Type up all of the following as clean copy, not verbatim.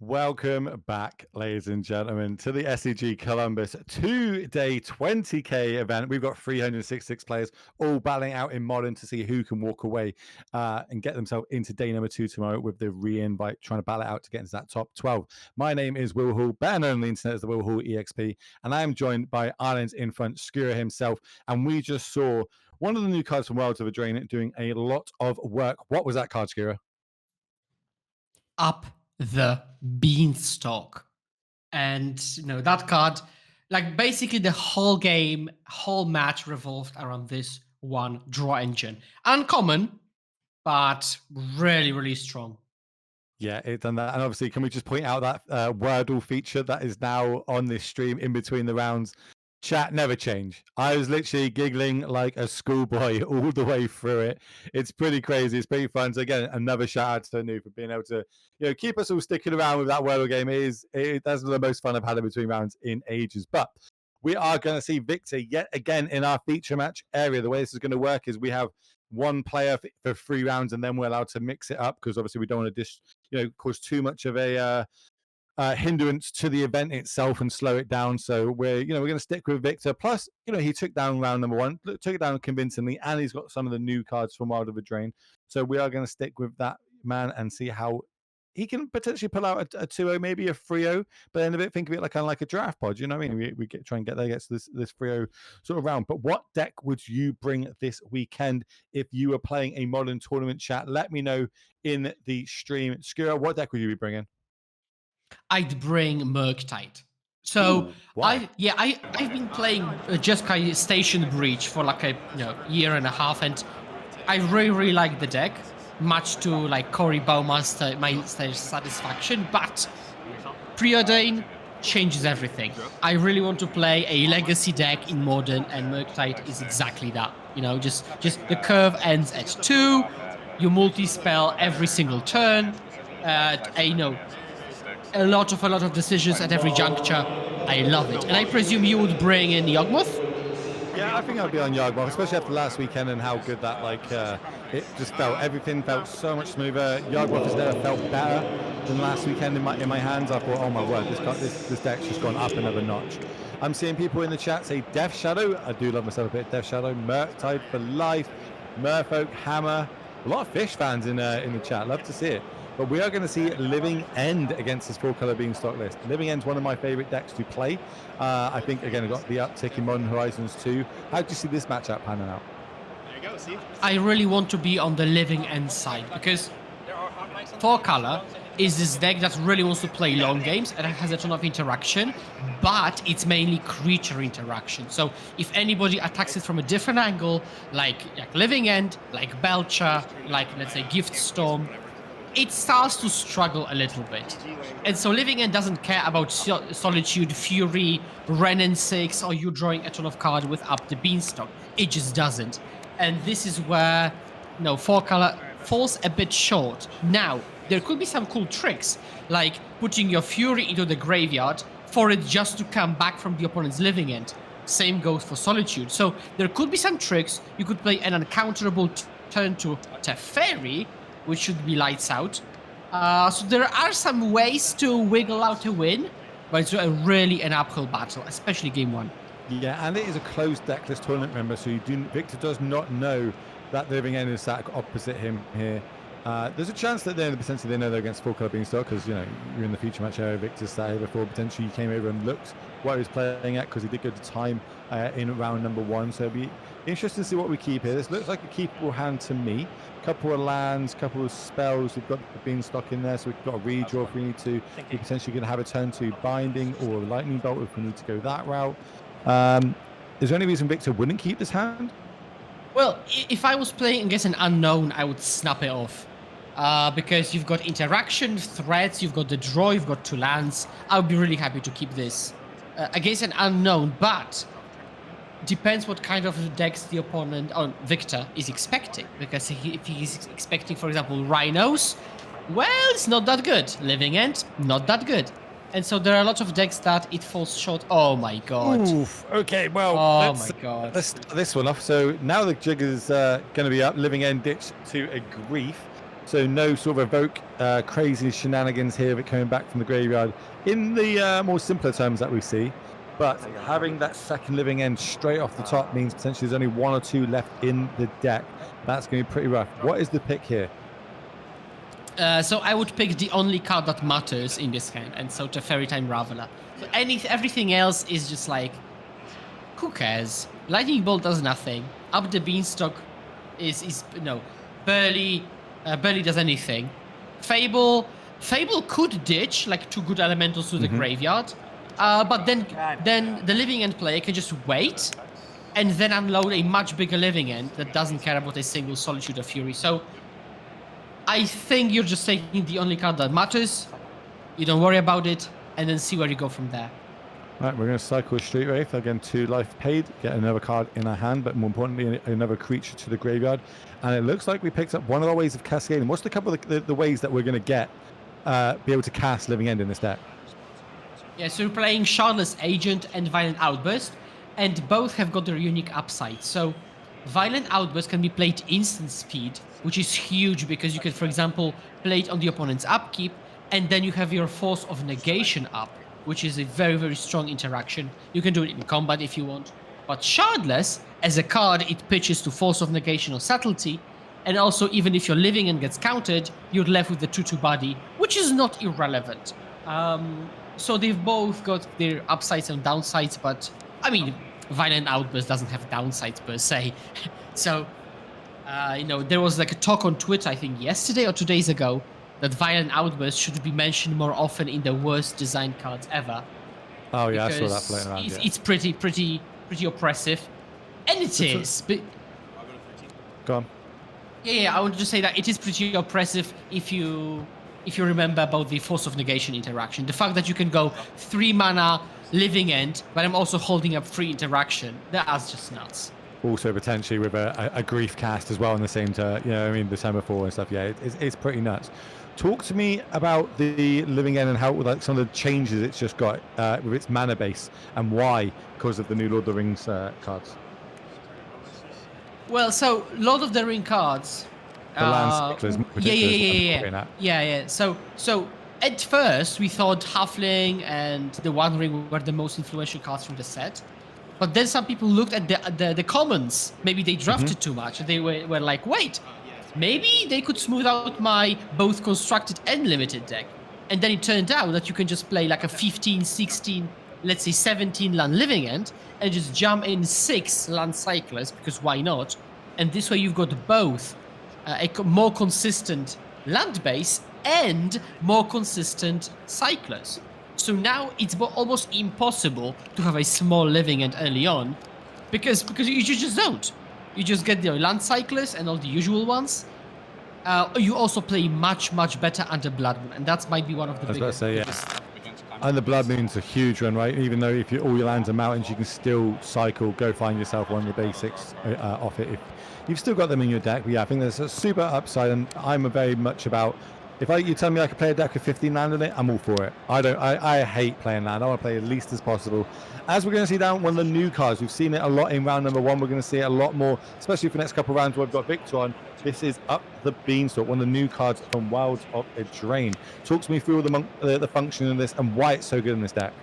Welcome back, ladies and gentlemen, to the SCG Columbus 2-day 20k event. We've got 366 players all battling out in Modern to see who can walk away and get themselves into day number 2 tomorrow with the re-invite, trying to battle it out to get into that top 12. My name is Will Hall, better known on the internet as the Will Hall EXP, and I am joined by Ireland's in front, Skura himself, and we just saw one of the new cards from Worlds of Eldraine doing a lot of work. What was that card, Skura? Up the Beanstalk. And that card, like basically the whole game, whole match revolved around this one draw engine. Uncommon, but really, really strong. Yeah, it done that. And obviously, can we just point out that Wordle feature that is now on this stream in between the rounds? Chat never change. I was literally giggling like a schoolboy all the way through it. It's pretty crazy. It's pretty fun. So again, another shout out to Anu for being able to, keep us all sticking around with that Wordle game. That's the most fun I've had in between rounds in ages. But we are going to see Victor yet again in our feature match area. The way this is going to work is we have one player for 3 rounds, and then we're allowed to mix it up because obviously we don't want to cause too much of a hindrance to the event itself and slow it down. So we're going to stick with Victor. Plus, he took down round number 1, took it down convincingly, and he's got some of the new cards from Wild of Eldraine. So we are going to stick with that man and see how he can potentially pull out a 2-0, maybe a 3-0, but then think of it like a draft pod. You know what I mean? We try and get there, get to this 3-0 sort of round. But what deck would you bring this weekend if you were playing a Modern tournament? Chat, let me know in the stream. Skura, what deck would you be bringing? I'd bring Murktide. So I've been playing Jeskai Station Breach for like a year and a half, and I really like the deck, much to like Cory Baumaster my satisfaction. But Preordain changes everything. I really want to play a legacy deck in Modern, and Murktide is exactly that. Just the curve ends at 2. You multi-spell every single turn. A lot of decisions at every juncture. I love it. And I presume you would bring in Yawgmoth? Yeah, I think I'd be on Yawgmoth, especially after last weekend and how good that, it just felt. Everything felt so much smoother. Yawgmoth has never felt better than last weekend in my hands. I thought, oh my word, this deck's just gone up another notch. I'm seeing people in the chat say Death Shadow. I do love myself a bit. Death Shadow, Murktide for life, Merfolk, Hammer. A lot of Fish fans in the chat. Love to see it. But we are going to see Living End against this 4-color Beanstalk list. Living End's one of my favorite decks to play. I think, again, I got the uptick in Modern Horizons 2. How do you see this matchup panning out? There you go, Steve. I really want to be on the Living End side because 4-color is this deck that really wants to play long games and has a ton of interaction, but it's mainly creature interaction. So if anybody attacks it from a different angle, like Living End, like Belcher, like, let's say, Gift Storm, it starts to struggle a little bit. And so Living End doesn't care about Solitude, Fury, Renin 6, or you drawing a ton of cards with Up the Beanstalk. It just doesn't. And this is where 4-color falls a bit short. Now, there could be some cool tricks, like putting your Fury into the graveyard for it just to come back from the opponent's Living End. Same goes for Solitude. So there could be some tricks. You could play an uncounterable turn to Teferi, which should be lights out. So there are some ways to wiggle out a win, but it's really an uphill battle, especially game 1. Yeah, and it is a closed deckless tournament, member, so Victor does not know that the Living End is sat opposite him here. There's a chance that potentially they know they're against 4-color Beanstalk because, you're in the feature match area. Victor's sat here before. Potentially you came over and looked what he was playing at because he did go to time in round number 1. So it'll be interesting to see what we keep here. This looks like a keepable hand to me. Couple of lands, couple of spells. We've got the Beanstalk in there, so we've got a redraw if we need to. We're potentially going to have a turn 2 Binding or Lightning Bolt if we need to go that route. Is there any reason Victor wouldn't keep this hand? Well, if I was playing against an unknown, I would snap it off. Because you've got interaction, threats, you've got the draw, you've got 2 lands. I would be really happy to keep this against an unknown, but depends what kind of decks the opponent, or Victor, is expecting. Because if he's expecting, for example, Rhinos, well, it's not that good. Living End, not that good. And so there are a lot of decks that it falls short. Oh my god. Oof. Okay, well, my god. Let's start this one off. So now the jig is going to be up. Living End ditched to a Grief. So no sort of evoke crazy shenanigans here of it coming back from the graveyard in the more simpler terms that we see. But having that second living end straight off the top means potentially there's only 1 or 2 left in the deck. That's going to be pretty rough. What is the pick here? So I would pick the only card that matters in this hand, and so Teferi Time Raveler. So everything else is just like, who cares? Lightning Bolt does nothing. Up the Beanstalk is barely does anything. Fable could ditch like 2 good elementals to the graveyard, but then the living end player can just wait and then unload a much bigger living end that doesn't care about a single Solitude or Fury. So I think you're just taking the only card that matters. You don't worry about it, and then see where you go from there. Right, we're going to cycle a Street Wraith. Again, 2 life paid, get another card in our hand, but more importantly, another creature to the graveyard. And it looks like we picked up one of our ways of cascading. What's the couple of the ways that we're going to be able to cast Living End in this deck? Yeah, so you're playing Shardless Agent and Violent Outburst, and both have got their unique upsides. So Violent Outburst can be played instant speed, which is huge because you can, for example, play it on the opponent's upkeep, and then you have your Force of Negation up, which is a very, very strong interaction. You can do it in combat if you want. But Shardless, as a card, it pitches to Force of Negation or Subtlety, and also even if your Living End gets countered, you're left with the 2/2 body, which is not irrelevant. So they've both got their upsides and downsides, but I mean, Violent Outburst doesn't have downsides per se. So, there was like a talk on Twitter, I think yesterday or 2 days ago, that Violent Outburst should be mentioned more often in the worst designed cards ever. Oh yeah, I saw that floating around. It's pretty oppressive, and it is. But go on. Yeah, I wanted to say that it is pretty oppressive if you remember about the Force of Negation interaction. The fact that you can go 3 mana Living End, but I'm also holding up free interaction. That's just nuts. Also potentially with a grief cast as well on the same turn, the turn before and stuff. Yeah, it's pretty nuts. Talk to me about the Living End and how like some of the changes it's just got with its mana base and why, because of the new Lord of the Rings cards. Well, so Lord of the Ring cards. The land cyclers. Yeah. So at first we thought Halfling and the One Ring were the most influential cards from the set. But then some people looked at the commons. Maybe they drafted too much. And they were like, wait, maybe they could smooth out my both constructed and limited deck. And then it turned out that you can just play like a 15, 16, let's say 17 land Living End and just jump in 6 land cyclers, because why not? And this way you've got both a more consistent land base and more consistent cyclers. So now it's almost impossible to have a small Living End early on, because you just don't. You just get the land cyclers and all the usual ones. You also play much better under Blood Moon, and that might be one of the biggest. And the Blood Moon's a huge one, right? Even though if all your lands are mountains, you can still cycle, go find yourself one of the basics off it. If you've still got them in your deck, but yeah, I think there's a super upside, and I'm very much about. If you tell me I could play a deck with 15 land in it, I'm all for it. I hate playing land. I want to play as least as possible. As we're going to see down one of the new cards, we've seen it a lot in round number 1. We're going to see it a lot more, especially for the next couple of rounds where we've got Victor on. This is Up the Beanstalk, one of the new cards from Wilds of Eldraine. Talk to me through the function of this and why it's so good in this deck.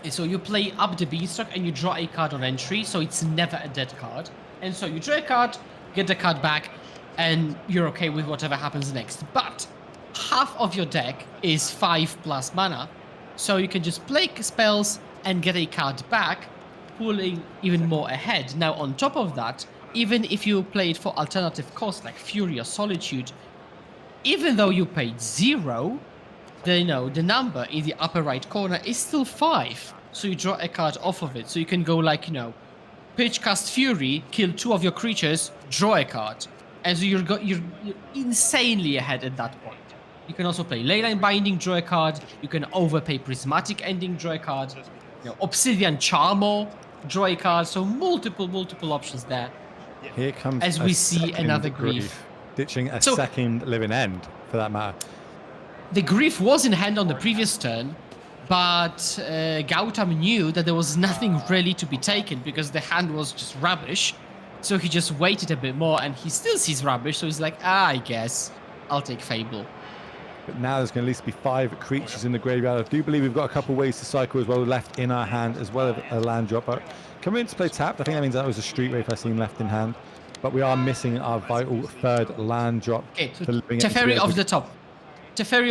So you play Up the Beanstalk and you draw a card on entry, so it's never a dead card. And so you draw a card, get the card back, and you're okay with whatever happens next. But half of your deck is 5+ mana, so you can just play spells and get a card back, pulling even more ahead. Now on top of that, even if you play it for alternative costs like Fury or Solitude, even though you paid 0, the number in the upper right corner is still 5. So you draw a card off of it. So you can go like, pitch cast Fury, kill 2 of your creatures, draw a card. And so you're insanely ahead at that point. You can also play Leyline Binding, draw a card. You can overpay Prismatic Ending, draw a card. Obsidian Charmer, draw a card. So multiple options there. Here comes as we see another Grief. Ditching a second Living End, for that matter. The Grief was in hand on the previous turn, but Gautam knew that there was nothing really to be taken because the hand was just rubbish. So he just waited a bit more, and he still sees rubbish, so he's like, I guess. I'll take Fable. But now there's going to at least be 5 creatures in the graveyard. I do believe we've got a couple ways to cycle as well left in our hand, as well as a land drop. But coming in to play tapped, I think that means that was a street wave I seen left in hand. But we are missing our vital 3rd land drop. Okay, so for living Teferi into off the top. Teferi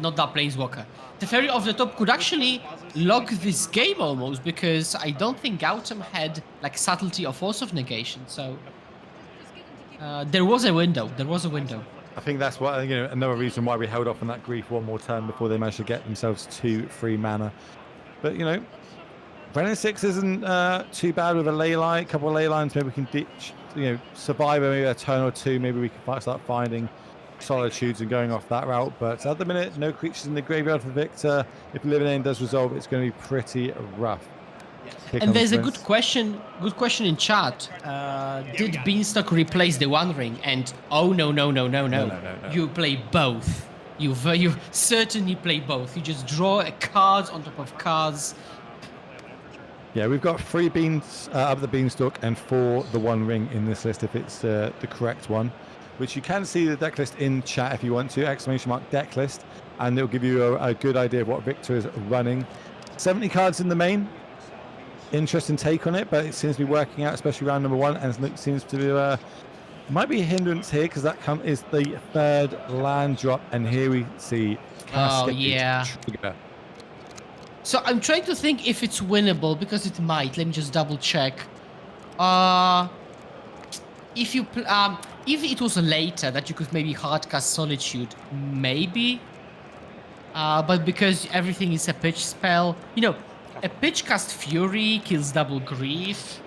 not that Planeswalker. Teferi off the top could actually lock this game almost, because I don't think Gautam had like subtlety or force of negation. So there was a window. I think that's what, another reason why we held off on that grief one more turn before they managed to get themselves 2 free mana. But Brennan 6 isn't too bad with a ley line, a couple of ley lines. Maybe we can ditch, survive maybe a turn or 2. Maybe we can start finding solitudes and going off that route. But at the minute, no creatures in the graveyard for Victor. If Living End does resolve, it's going to be pretty rough. And there's a good question in chat. Did Beanstalk replace the One Ring? And no. You play both. You certainly play both. You just draw cards on top of cards. Yeah, we've got 3 beans up the Beanstalk and 4 the One Ring in this list if it's the correct one, which you can see the deck list in chat if you want to, !deck list, and it'll give you a good idea of what Victor is running. 70 cards in the main. Interesting take on it, but it seems to be working out, especially round number 1, and it seems to be might be a hindrance here because that is the 3rd land drop, and here we see trigger. So I'm trying to think if it's winnable, because it might. Let me just double check. If it was later that you could maybe hardcast Solitude, maybe. But because everything is a pitch spell, a pitch cast Fury kills double grief.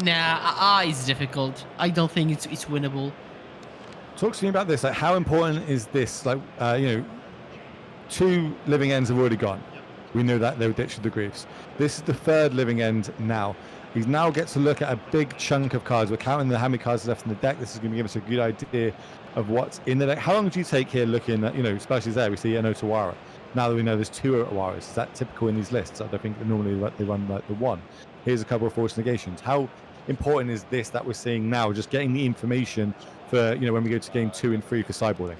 It's difficult. I don't think it's winnable. Talk to me about this. Like, how important is this? Like, 2 living ends have already gone. We know that they were ditched with the griefs. This is the 3rd living end now. He now gets to look at a big chunk of cards. We're counting how many cards are left in the deck. This is going to give us a good idea of what's in the deck. How long do you take here looking at, especially there, we see an Otawara. Now that we know there's 2 Otawaras, is that typical in these lists? I don't think normally they run like the 1. Here's a couple of forced negations. How important is this that we're seeing now, just getting the information for, when we go to game 2 and 3 for sideboarding?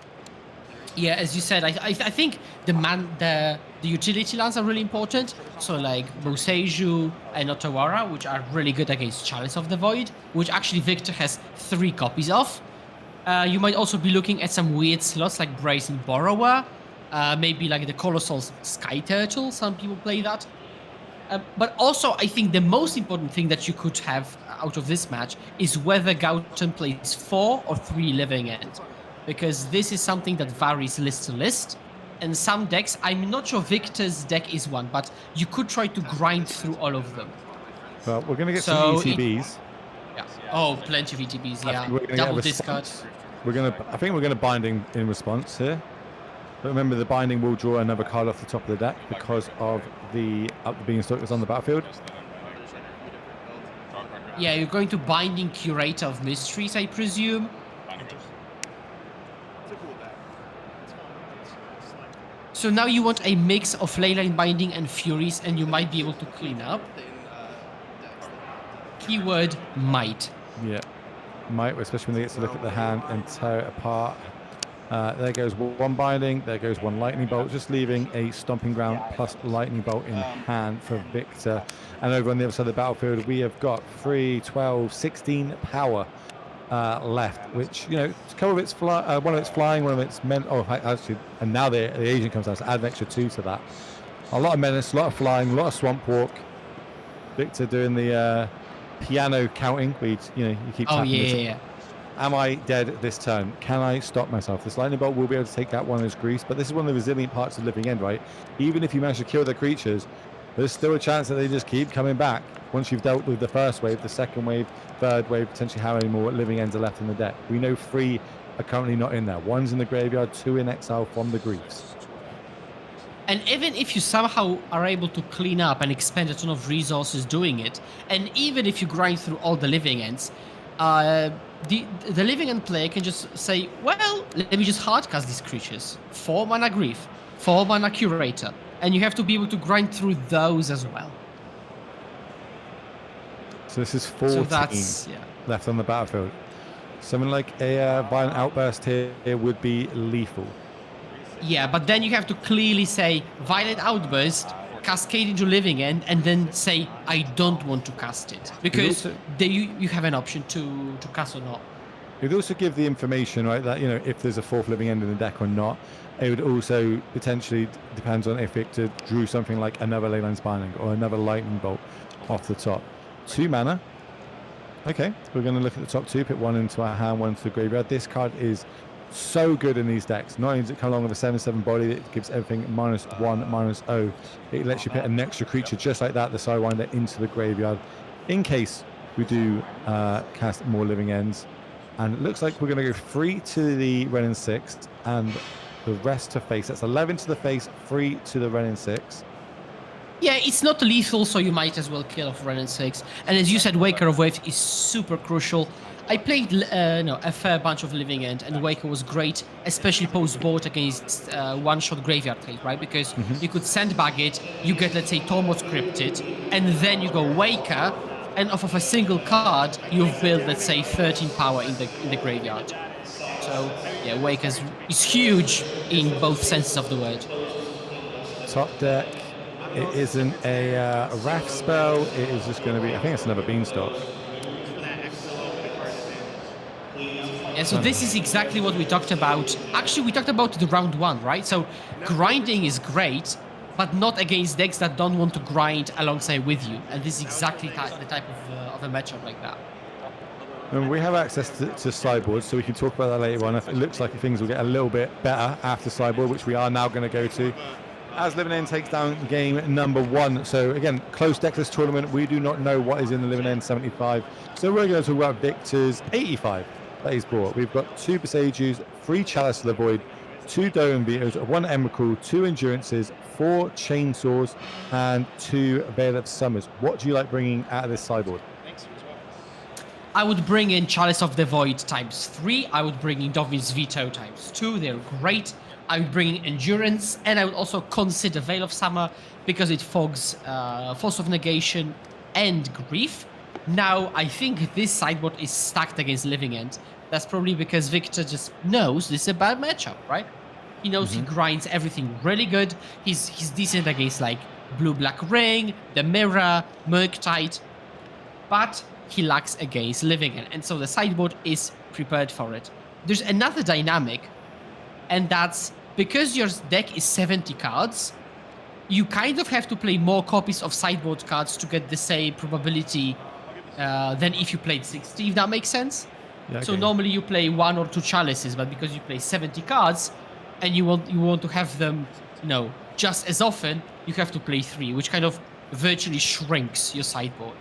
Yeah, as you said, I think the utility lands are really important. So like Boseiju and Otawara, which are really good against Chalice of the Void, which actually Victor has 3 copies of. You might also be looking at some weird slots like Brazen Borrower, maybe like the Colossal Sky Turtle. Some people play that. But also, I think the most important thing that you could have out of this match is whether Gautam plays 4 or 3 living ends. Because this is something that varies list to list. And some decks, I'm not sure Victor's deck is one, but you could try to grind through all of them. Well, we're going to get some ETBs. Yeah. Oh, plenty of ETBs, yeah. Double discard. I think we're going to binding in response here. But remember, the binding will draw another card off the top of the deck because of the Beanstalk that's on the battlefield. Yeah, you're going to Binding Curator of Mysteries, I presume. So now you want a mix of Leyline Binding and Furies, and you might be able to clean up. Keyword might. Yeah, might, especially when they get to look at the hand and tear it apart. There goes 1 binding, there goes 1 lightning bolt, just leaving a stomping ground plus lightning bolt in hand for Victor. And over on the other side of the battlefield, we have got 3, 12, 16 power left, which, a couple of it's one of it's flying, one of it's actually, and now the agent comes out, so add an extra 2 to that. A lot of menace, a lot of flying, a lot of swamp walk. Victor doing the piano counting, where you keep tapping. Yeah. Am I dead this turn? Can I stop myself? This lightning bolt will be able to take out one of those griefs, but this is one of the resilient parts of Living End, right? Even if you manage to kill the creatures, there's still a chance that they just keep coming back. Once you've dealt with the first wave, the second wave, third wave, potentially how many more Living Ends are left in the deck. We know 3 are currently not in there. 1's in the graveyard, 2 in exile from the griefs. And even if you somehow are able to clean up and expend a ton of resources doing it, and even if you grind through all the Living Ends, the Living End player can just say, well, let me just hardcast these creatures. 4 mana Grief, 4 mana Curator, and you have to be able to grind through those as well. So this is 14 left on the battlefield. Something like a Violent Outburst here would be lethal. Yeah, but then you have to clearly say Violent Outburst, cascade into Living End, and then say I don't want to cast it, because also, you have an option to cast or not. It would also give the information, right, that, you know, if there's a 4th Living End in the deck or not. It would also potentially depends on if Victor drew something like another Leyline Spindling or another Lightning Bolt off the top. 2 mana. Okay, we're going to look at the top 2, put 1 into our hand, 1 into the graveyard. This card is so good in these decks. Not only does it come along with a 7/7 body that gives everything -1, -0, it lets you put an extra creature just like that, the Sidewinder, into the graveyard in case we do cast more Living Ends. And it looks like we're going to go 3 to the Wrenn 6 and the rest to face. That's 11 to the face, 3 to the Wrenn 6. Yeah, it's not lethal, so you might as well kill off Wrenn 6. And as you said, Waker of Waves is super crucial. I played a fair bunch of Living End, and Waker was great, especially post-board against one-shot graveyard hate, right? Because you could sandbag it, you get, let's say, Tormod's Cryptid, and then you go Waker, and off of a single card, you've built, let's say, 13 power in the graveyard. So, yeah, Waker is huge in both senses of the word. Top deck, it isn't a Wrath spell, it is just going to be, I think it's another Beanstalk. Yeah, so this is exactly what we talked about. Actually, we talked about the round 1, right? So grinding is great, but not against decks that don't want to grind alongside with you. And this is exactly the type of a matchup like that. And we have access to sideboard, so we can talk about that later on. It looks like things will get a little bit better after sideboard, which we are now going to go to. As Living End takes down game number 1. So again, close deckless tournament. We do not know what is in the Living End 75. So we're going to talk about Victor's 85 that he's brought. We've got 2 Besaiges, 3 Chalice of the Void, 2 Doan Vetoes, 1 Emrakul, 2 Endurances, 4 Chainsaws, and 2 Veil of Summers. What do you like bringing out of this sideboard? I would bring in Chalice of the Void ×3. I would bring in Dovin's Veto ×2. They're great. I would bring in Endurance, and I would also consider Veil of Summer because it fogs Force of Negation and Grief. Now, I think this sideboard is stacked against Living End. That's probably because Victor just knows this is a bad matchup, right? He knows he grinds everything really good. He's decent against like Blue-Black Ring, the Mirror, Murktide, but he lacks against Living End, and so the sideboard is prepared for it. There's another dynamic, and that's because your deck is 70 cards, you kind of have to play more copies of sideboard cards to get the same probability than if you played 60, if that makes sense. Yeah, okay. So normally you play 1 or 2 chalices, but because you play 70 cards and you want to have them, you know, just as often, you have to play 3, which kind of virtually shrinks your sideboard.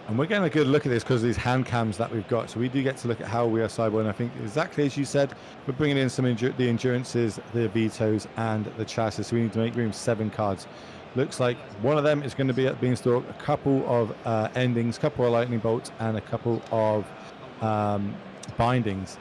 And we're getting a good look at this because of these hand cams that we've got. So we do get to look at how we are sideboarding. And I think exactly as you said, we're bringing in some the Endurances, the Vetoes, and the Chalices. So we need to make room 7 cards. Looks like one of them is going to be at Beanstalk, a couple of endings, a couple of Lightning Bolts, and a couple of bindings.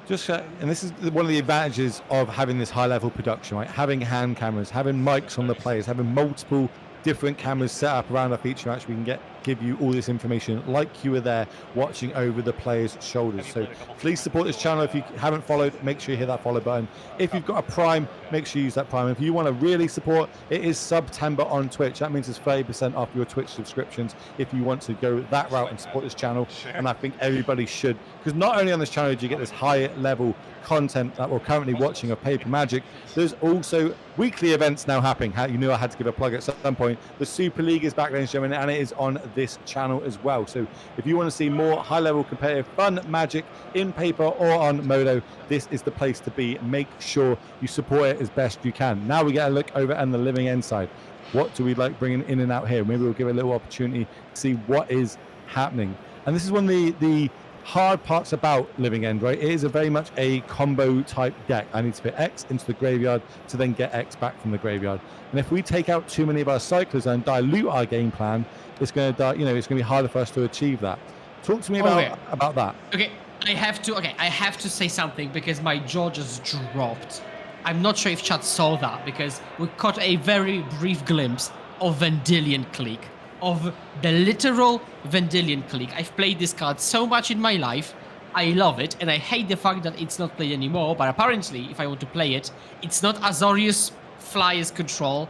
And this is one of the advantages of having this high-level production, right? Having hand cameras, having mics on the players, having multiple different cameras set up around our feature match. We can give you all this information like you were there watching over the players' shoulders. So please support this channel. If you haven't followed, make sure you hit that follow button. If you've got a Prime, make sure you use that Prime. If you want to really support, it is September on Twitch. That means it's 30% off your Twitch subscriptions if you want to go that route and support this channel. And I think everybody should, because not only on this channel do you get this high level content that we're currently watching of Paper Magic, there's also weekly events now happening. You knew I had to give a plug at some point. The Super League is back, ladies and gentlemen, and it is on this channel as well. So if you want to see more high-level competitive fun Magic in paper or on Modo, this is the place to be. Make sure you support it as best you can. Now we get a look over on the Living End side. What do we like bringing in and out here? Maybe we'll give a little opportunity to see what is happening. And this is one of the hard parts about Living End, right? It is very much a combo type deck. I need to put X into the graveyard to then get X back from the graveyard. And if we take out too many of our cyclers and dilute our game plan, it's going to, it's going to be harder for us to achieve that. Talk to me about that. Okay, I have to say something because my jaw just dropped. I'm not sure if chat saw that because we caught a very brief glimpse of Vendilion Clique. Of the literal Vendilion Clique. I've played this card so much in my life, I love it, and I hate the fact that it's not played anymore. But apparently, if I want to play it, it's not Azorius Flyers Control,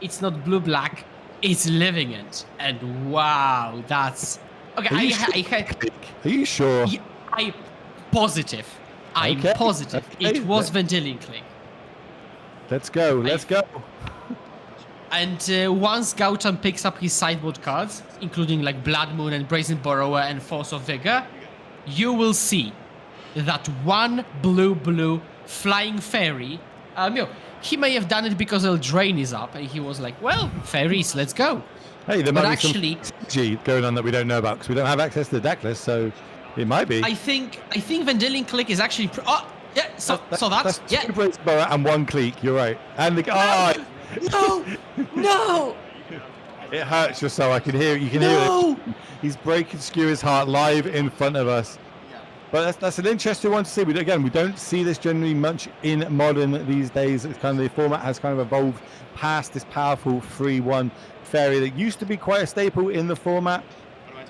it's not Blue-Black, it's Living End. And wow, that's... Okay, Are you sure? I'm positive. I'm Okay, positive. okay. It was Vendilion Click. Let's go, let's go. And once Gautam picks up his sideboard cards, including like Blood Moon and Brazen Borrower and Force of Vigor, you will see that one blue flying fairy, he may have done it because Eldraine is up, and he was like, well, fairies, let's go. Hey, there But might actually, be some SCG going on that we don't know about because we don't have access to the deck list, so it might be. I think Vendilion Click is actually... that's 2 Brazen Borrower and 1 Clique, you're right. And the... No! It hurts your soul. I can hear it. You can hear it. He's breaking Skewer's heart live in front of us. But that's an interesting one to see. We don't see this generally much in Modern these days. It's kind of the format has kind of evolved past this powerful 3/1 fairy that used to be quite a staple in the format.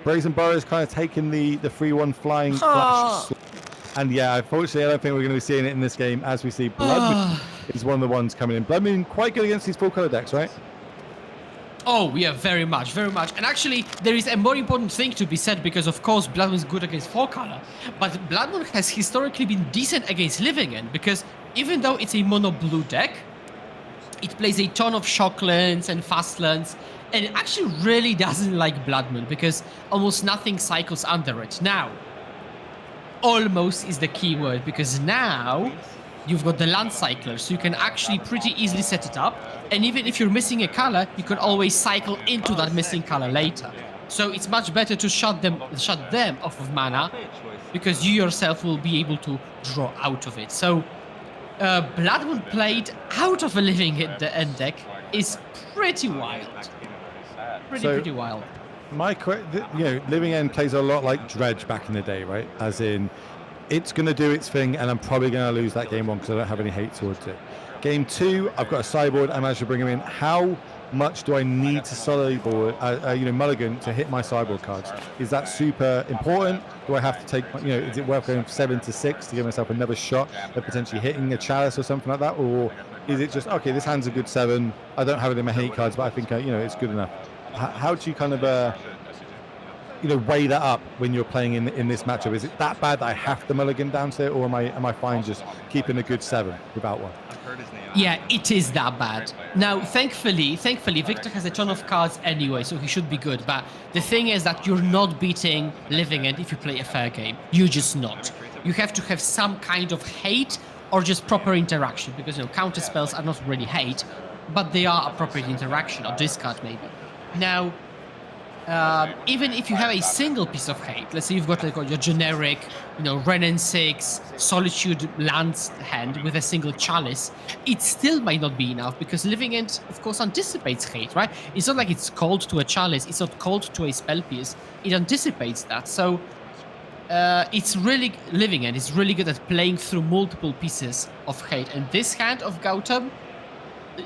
Brazen Borrower has kind of taken the 3/1 flying flash. And yeah, unfortunately, I don't think we're going to be seeing it in this game as we see Blood Moon is one of the ones coming in. Blood Moon quite good against these full color decks, right? Oh, yeah, very much, very much. And actually, there is a more important thing to be said because, of course, Blood Moon is good against 4-color. But Blood Moon has historically been decent against Living End because even though it's a mono-blue deck, it plays a ton of Shocklands and Fastlands, and it actually really doesn't like Blood Moon because almost nothing cycles under it. Now, almost is the key word because now you've got the land cycler, so you can actually pretty easily set it up, and even if you're missing a color, you can always cycle into that missing color later. So it's much better to shut them off of mana because you yourself will be able to draw out of it. So Blood Moon played out of a Living End deck is pretty wild. Pretty wild. Living End plays a lot like Dredge back in the day, right? As in, it's going to do its thing, and I'm probably going to lose that game 1 because I don't have any hate towards it. Game 2, I've got a sideboard. I managed to bring him in. How much do I need to sideboard, mulligan to hit my sideboard cards? Is that super important? Do I have to take, is it worth going 7 to 6 to give myself another shot at potentially hitting a chalice or something like that? Or is it just, okay, this hand's a good 7. I don't have it in my hate cards, but I think, it's good enough. How do you kind of, weigh that up when you're playing in this matchup? Is it that bad that I have to mulligan down to it, or am I fine just keeping a good 7 without one? Yeah, it is that bad. Now, thankfully, Victor has a ton of cards anyway, so he should be good. But the thing is that you're not beating Living End if you play a fair game. You're just not. You have to have some kind of hate or just proper interaction, because counter spells are not really hate, but they are appropriate interaction or discard maybe. Now, even if you have a single piece of hate, let's say you've got like your generic, Ren and 6 Solitude lands hand with a single chalice, it still might not be enough because Living End, of course, anticipates hate, right? It's not like it's called to a chalice, it's not called to a spell piece, it anticipates that. So it's really, Living End is really good at playing through multiple pieces of hate, and this hand of Gautam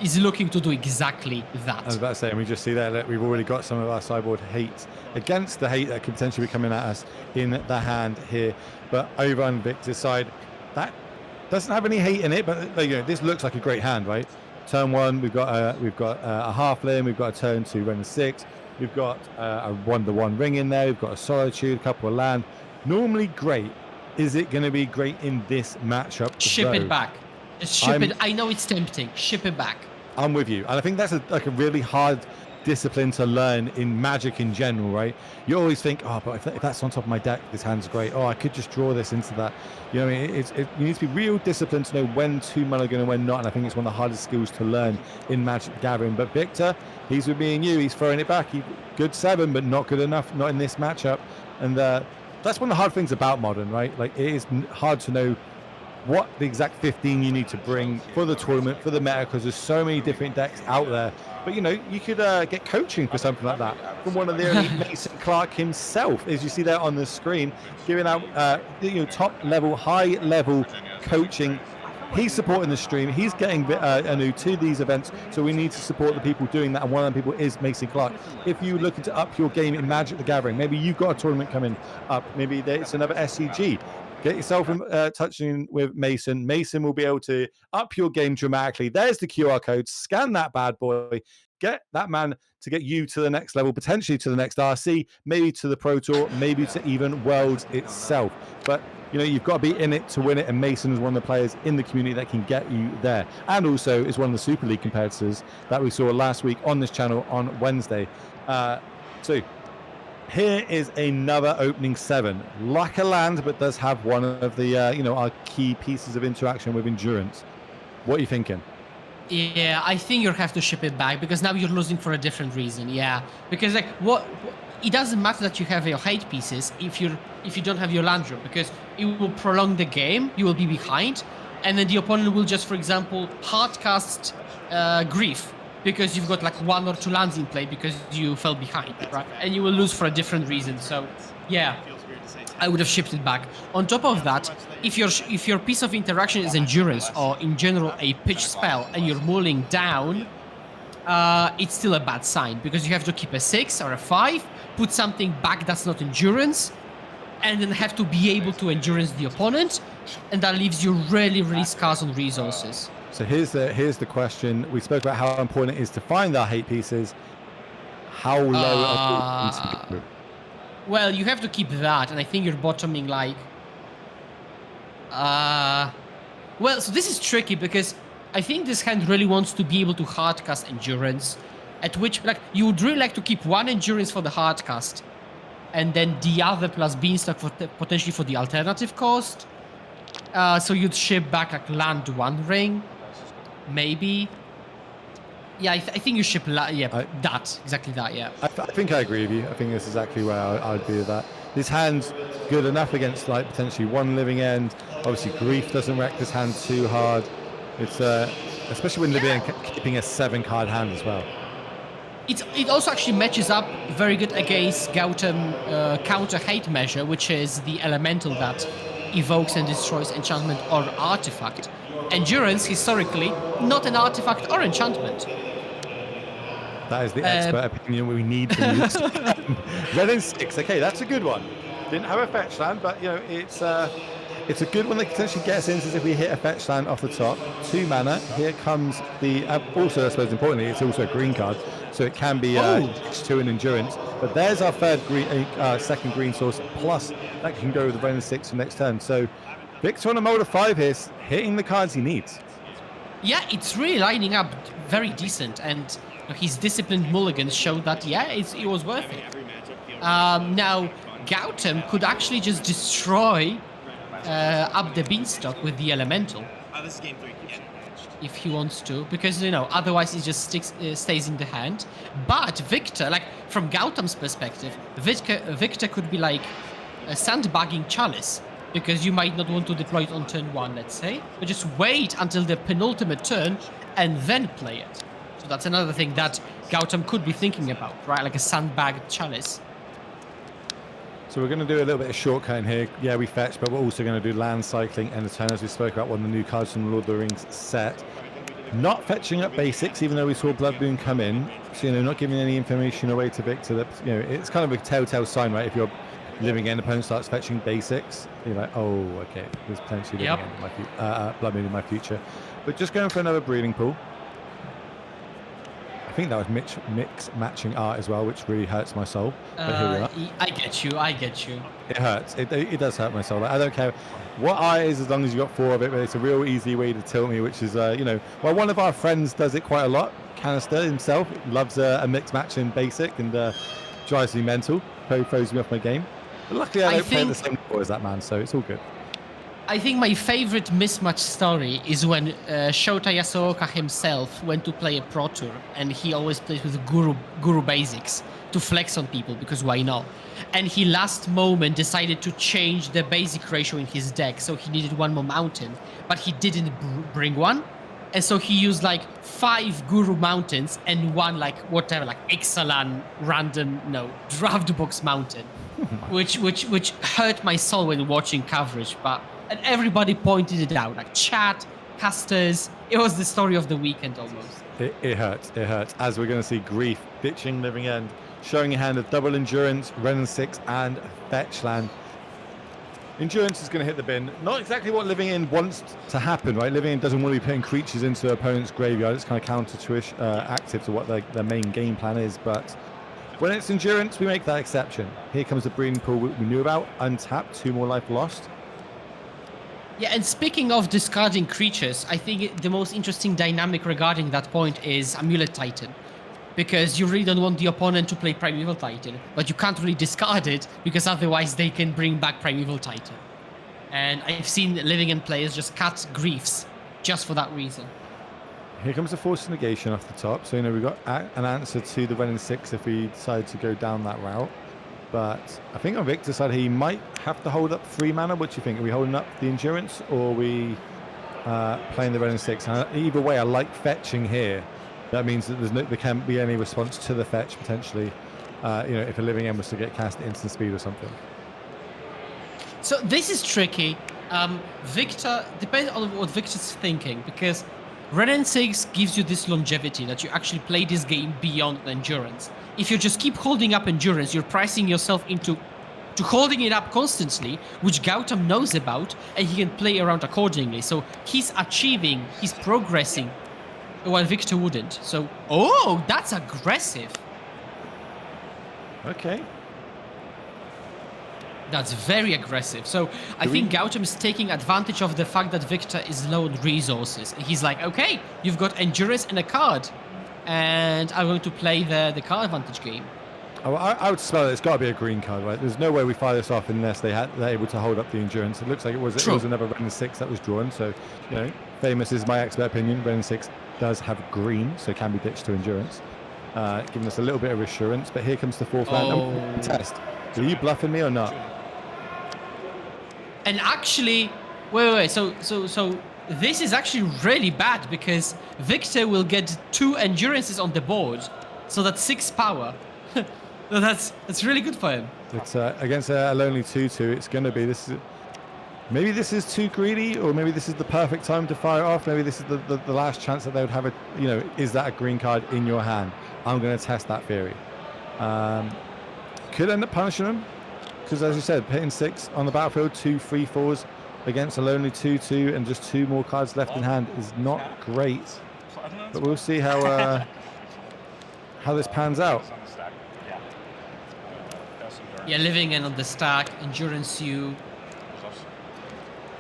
is looking to do exactly that. I was about to say, and we just see there that we've already got some of our sideboard hate against the hate that could potentially be coming at us in the hand here. But over on Victor's side, that doesn't have any hate in it, but this looks like a great hand, right? Turn 1, we've got a halfling, we've got a turn 2 Ren 6, we've got a 1/1 ring in there, we've got a Solitude, a couple of land. Normally great. Is it going to be great in this matchup? Ship it back. Just ship it. I know it's tempting. Ship it back. I'm with you. And I think that's a really hard discipline to learn in Magic in general, right? You always think, but if that's on top of my deck, this hand's great. I could just draw this into that. You need to be real disciplined to know when to mulligan and when not. And I think it's one of the hardest skills to learn in Magic Gathering. But Victor, he's with me and you. He's throwing it back. Good 7, but not good enough. Not in this matchup. And that's one of the hard things about Modern, right? Like, it is hard to know what the exact 15 you need to bring for the tournament, for the meta, because there's so many different decks out there. But you could get coaching for something like that from one of the elite Mason Clark himself, as you see there on the screen, giving out top level, high level coaching. He's supporting the stream. He's getting Anu to these events, so we need to support the people doing that. And one of the people is Mason Clark. If you're looking to up your game in Magic the Gathering, maybe you've got a tournament coming up. Maybe it's another SCG. Get yourself touching with Mason. Mason will be able to up your game dramatically. There's the QR code. Scan that bad boy. Get that man to get you to the next level, potentially to the next RC, maybe to the Pro Tour, maybe to even Worlds itself. But you know, you've got to be in it to win it, and Mason is one of the players in the community that can get you there, and also is one of the Super League competitors that we saw last week on this channel on Wednesday. So here is another opening 7. Like a land, but does have one of the you know, our key pieces of interaction with endurance. What are you thinking? Yeah, I think you'll have to ship it back because now you're losing for a different reason. Yeah, because like it doesn't matter that you have your hate pieces if you don't have your land drop, because it will prolong the game. You will be behind, and then the opponent will just, for example, hardcast Grief because you've got like 1 or 2 lands in play because you fell behind, right? And you will lose for a different reason. So yeah, I would have shipped it back. On top of that, if your piece of interaction is endurance or in general a pitch spell and you're mulling down, it's still a bad sign because you have to keep a 6 or a 5, put something back that's not endurance, and then have to be able to endurance the opponent, and that leaves you really, really scarce on resources. So here's the question. We spoke about how important it is to find our hate pieces. How low are we? Well, you have to keep that, and I think you're bottoming like... Well, so this is tricky because I think this hand really wants to be able to hardcast endurance, at which, like, you would really like to keep 1 endurance for the hardcast, and then the other plus Beanstalk for potentially for the alternative cost. So you'd ship back like land 1 ring, maybe. Yeah, I think you ship exactly that, yeah. I think I agree with you. I think that's exactly where I'd be with that. This hand's good enough against like potentially 1 living end. Obviously, Grief doesn't wreck this hand too hard. It's especially when living end keeping a 7-card hand as well. It also actually matches up very good against Gautam counter hate measure, which is the elemental that evokes and destroys enchantment or artifact. Endurance, historically, not an artifact or enchantment. That is the expert opinion we need from you. Red and 6, okay, that's a good one. Didn't have a fetch land, but you know, it's a good one that potentially gets in, if we hit a fetch land off the top. 2 mana. Here comes the also, I suppose importantly, it's also a green card, so it can be 2 in endurance. But there's our second green source, plus that can go with the red and 6 for next turn. So Victor on a mold of 5 here, hitting the cards he needs. Yeah, it's really lining up very decent, and his disciplined mulligans showed that, yeah, it was worth it. Now, Gautam could actually just destroy up the Beanstalk with the elemental if he wants to, because, you know, otherwise it just stays in the hand. But Victor, like, from Gautam's perspective, Victor could be like a sandbagging Chalice, because you might not want to deploy it on turn 1, let's say, but just wait until the penultimate turn and then play it. So that's another thing that Gautam could be thinking about, right? Like a sandbagged Chalice. So we're going to do a little bit of shortcut in here. Yeah, we fetch, but we're also going to do land cycling and the turn, as we spoke about, one of the new cards from the Lord of the Rings set. Not fetching up basics, even though we saw Blood Moon come in. So, you know, not giving any information away to Victor. That, you know, it's kind of a telltale sign, right? If you're living end, opponent starts fetching basics, you're like, oh, okay, there's potentially living end in my Blood Moon in my future. But just going for another breeding pool. I think that was mix matching art as well, which really hurts my soul. But here we are. I get you. It hurts. It does hurt my soul. Like, I don't care what art is, as long as you got 4 of it. But it's a real easy way to tilt me, which is, you know, well, one of our friends does it quite a lot. Canister himself loves a mix matching basic and drives me mental. Throws me off my game. But luckily, I don't play the same level as that man, so it's all good. I think my favorite mismatch story is when Shota Yasuoka himself went to play a Pro Tour, and he always plays with Guru Basics to flex on people, because why not? And he last moment decided to change the basic ratio in his deck, so he needed 1 more mountain, but he didn't bring 1. And so he used like 5 Guru Mountains and 1 like whatever, like Ixalan random, draft box mountain, which hurt my soul when watching coverage. And everybody pointed it out, like chat, casters. It was the story of the weekend almost. It hurts. It hurts. As we're going to see, Grief ditching living end, showing a hand of double endurance, Ren 6, and fetch land. Endurance is going to hit the bin. Not exactly what Living In wants to happen, right? Living In doesn't want to be putting creatures into opponent's graveyard. It's kind of counter-active to what their main game plan is. But when it's Endurance, we make that exception. Here comes the breeding pool we knew about. Untapped, 2 more life lost. Yeah, and speaking of discarding creatures, I think the most interesting dynamic regarding that point is Amulet Titan. Because you really don't want the opponent to play Primeval Titan, but you can't really discard it because otherwise they can bring back Primeval Titan. And I've seen Living In players just cut griefs just for that reason. Here comes the Force Negation off the top. So, we've got an answer to the Renin 6 if we decide to go down that route. But I think on Victor's side, he might have to hold up 3 mana. What do you think? Are we holding up the Endurance or are we playing the Renin 6? Either way, I like fetching here. That means that there can't be any response to the fetch potentially. If a Living End was to get cast at instant speed or something. So this is tricky. Victor, depends on what Victor's thinking, because Renin 6 gives you this longevity that you actually play this game beyond Endurance. If you just keep holding up Endurance, you're pricing yourself into holding it up constantly, which Gautam knows about, and he can play around accordingly. So he's progressing, while Victor wouldn't. So, that's aggressive. Okay. That's very aggressive. So I think Gautam is taking advantage of the fact that Victor is low on resources. He's like, okay, you've got Endurance and a card, and I'm going to play the card advantage game. I would smell it. It's got to be a green card, right? There's no way we fire this off unless they're able to hold up the Endurance. It looks like it was another Renin 6 that was drawn. So, famous is my expert opinion. Renin 6 does have green, so can be ditched to Endurance, giving us a little bit of assurance. But here comes the 4th land. Test. Are you bluffing me or not? And actually, wait. So this is actually really bad because Victor will get 2 Endurances on the board, so that's 6 power. No, that's really good for him. It's against a lonely 2/2. It's going to be maybe this is too greedy, or maybe this is the perfect time to fire off. Maybe this is the last chance that they would have is that a green card in your hand? I'm going to test that theory. Could end up punishing them. Because as you said, hitting 6 on the battlefield, 2 3/4s against a lonely 2/2, and just 2 more cards left in hand is not great. But we'll see how this pans out. Yeah, Living In on the stack, Endurance U.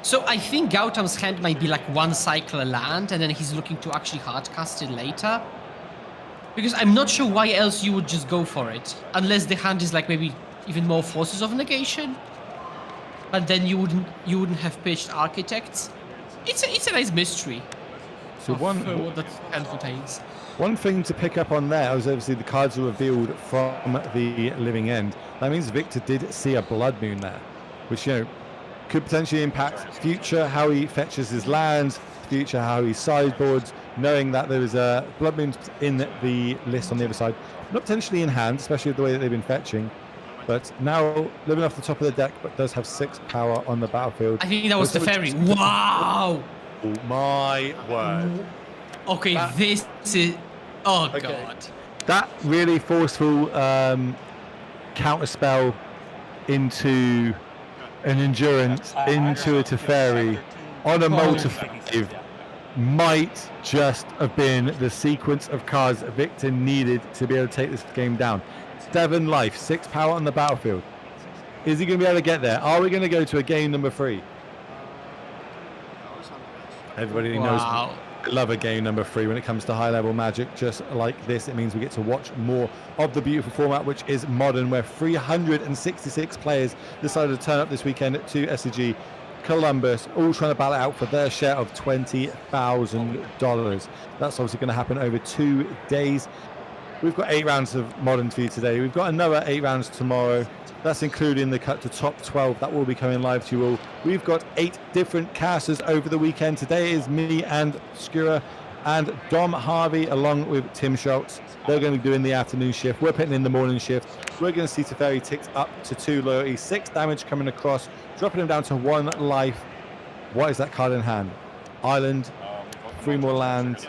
So I think Gautam's hand might be like 1 cycle a land, and then he's looking to actually hardcast it later. Because I'm not sure why else you would just go for it, unless the hand is like maybe even more Forces of Negation. But then you wouldn't have pitched Architects. It's a nice mystery. So what that hand contains. One thing to pick up on there was obviously the cards were revealed from the Living End. That means Victor did see a Blood Moon there, which could potentially impact future how he fetches his lands, future how he sideboards, knowing that there is a Blood Moon in the list on the other side, not potentially in hand, especially with the way that they've been fetching. But now living off the top of the deck, but does have 6 power on the battlefield. I think that was the fairy. Wow! Oh my word. Okay, this is... Oh, okay. God. That really forceful counterspell into an Endurance, into a Teferi on a multi-5 might just have been the sequence of cards that Victor needed to be able to take this game down. 7 life, 6 power on the battlefield. Is he going to be able to get there? Are we going to go to a game number 3? Everybody knows I love a game number 3 when it comes to high-level Magic. Just like this, it means we get to watch more of the beautiful format, which is Modern, where 366 players decided to turn up this weekend to SCG Columbus, all trying to battle it out for their share of $20,000. That's obviously going to happen over 2 days. We've got 8 rounds of Modern for you today. We've got another 8 rounds tomorrow. That's including the cut to top 12 that will be coming live to you all. We've got 8 different casters over the weekend. Today is me and Skura and Dom Harvey along with Tim Schultz. They're going to be doing the afternoon shift. We're putting in the morning shift. We're going to see Teferi ticked up to 2 loyalty, 6 damage coming across, dropping him down to 1 life. What is that card in hand? Island, 3 more land.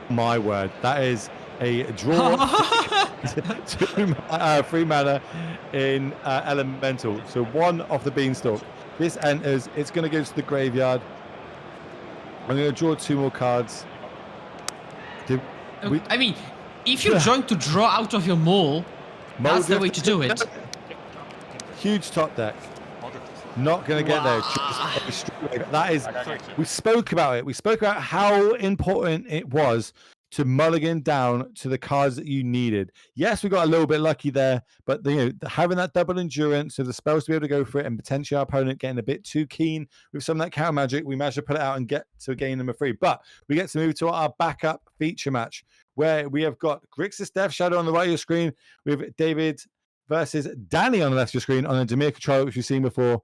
My word, that is a draw. 3 mana in elemental. So 1 off the Beanstalk. This enters. It's going to go to the graveyard. I'm going to draw 2 more cards. I mean, if you're trying to draw out of your mole, that's the way to do it. Huge top deck. Not going to get there. That is, we spoke about it. We spoke about how important it was to mulligan down to the cards that you needed. Yes, we got a little bit lucky there, but having that double endurance, so the spells to be able to go for it, and potentially our opponent getting a bit too keen with some of that counter magic, we managed to put it out and get to game number 3. But we get to move to our backup feature match, where we have got Grixis Death Shadow on the right of your screen, with David versus Danny on the left of your screen on a Dimir controller, which you've seen before.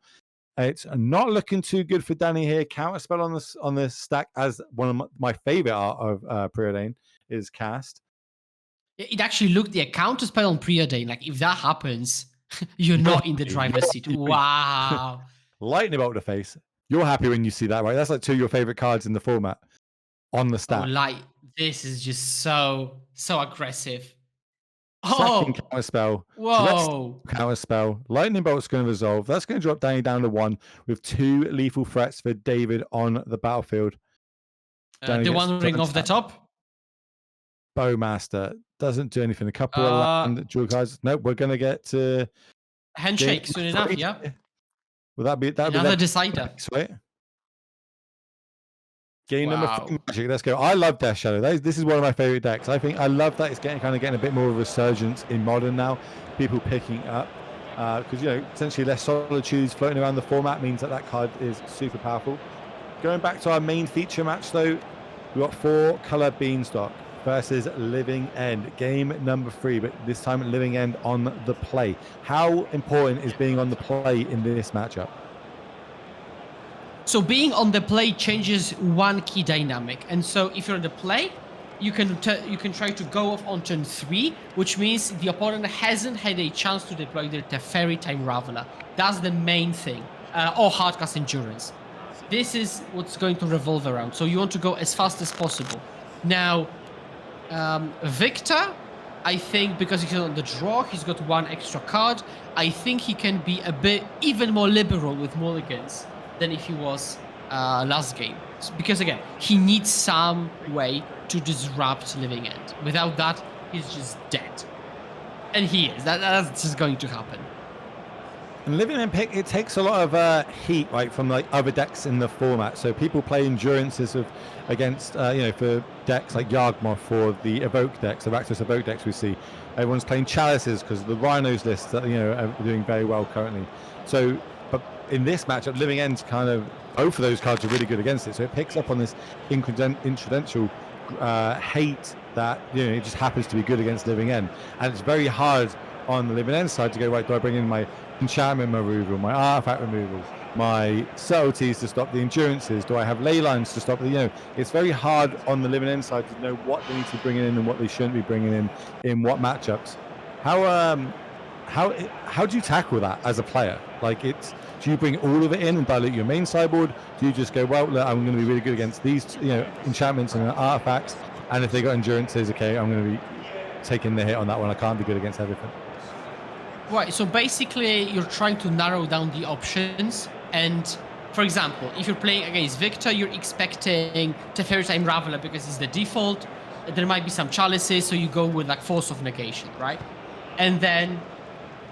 It's not looking too good for Danny here. Counterspell on this stack, as one of my favorite art of Preordain is cast. It actually looked the counterspell on Preordain. Like, if that happens, you're not in the driver's seat. Wow. Lightning bolt to face. You're happy when you see that, right? That's like 2 of your favorite cards in the format on the stack. This is just so aggressive. Second counterspell. Whoa. Counterspell. Lightning bolt's going to resolve. That's going to drop Danny down to 1 with 2 lethal threats for David on the battlefield. The one ring off the top. Bowmaster doesn't do anything. A couple of land dual cards. Nope, we're going to get to handshake soon enough. Yeah. Will that be another decider? Right. Game number 3 magic. Let's go. I love Death Shadow. This is one of my favorite decks. I love that it's getting a bit more of a resurgence in Modern now. People picking up because essentially less solitudes floating around the format means that card is super powerful. Going back to our main feature match though, we got 4-color Beanstalk versus Living End. Game number 3, but this time Living End on the play. How important is being on the play in this matchup? So being on the play changes one key dynamic, and so if you're on the play, you can try to go off on turn 3, which means the opponent hasn't had a chance to deploy their Teferi Time Raveler. That's the main thing, or Hardcast Endurance. This is what's going to revolve around. So you want to go as fast as possible. Now, Victor, I think because he's on the draw, he's got 1 extra card. I think he can be a bit even more liberal with mulligans than if he was last game. Because again, he needs some way to disrupt Living End. Without that, he's just dead. And he is. That's just going to happen. And Living End pick, it takes a lot of heat, right, from like other decks in the format. So people play endurances against for decks like Yawgmoth, for the Evoke decks, the Rakdos Evoke decks we see. Everyone's playing Chalices because of the Rhinos list that are doing very well currently. So in this matchup, Living End's both of those cards are really good against it. So it picks up on this incidental hate that it just happens to be good against Living End, and it's very hard on the Living End side to go, right, do I bring in my enchantment removal, my artifact removal, my subtleties to stop the endurances? Do I have ley lines to stop the It's very hard on the Living End side to know what they need to bring in and what they shouldn't be bringing in what matchups. How do you tackle that as a player? Do you bring all of it in and dilute your main sideboard? Do you just go, well, look, I'm going to be really good against these, enchantments and artifacts, and if they got endurances, okay, I'm going to be taking the hit on that one. I can't be good against everything. Right. So basically, you're trying to narrow down the options. And for example, if you're playing against Victor, you're expecting Teferi Time Raveler because it's the default. There might be some chalices, so you go with Force of Negation, right? And then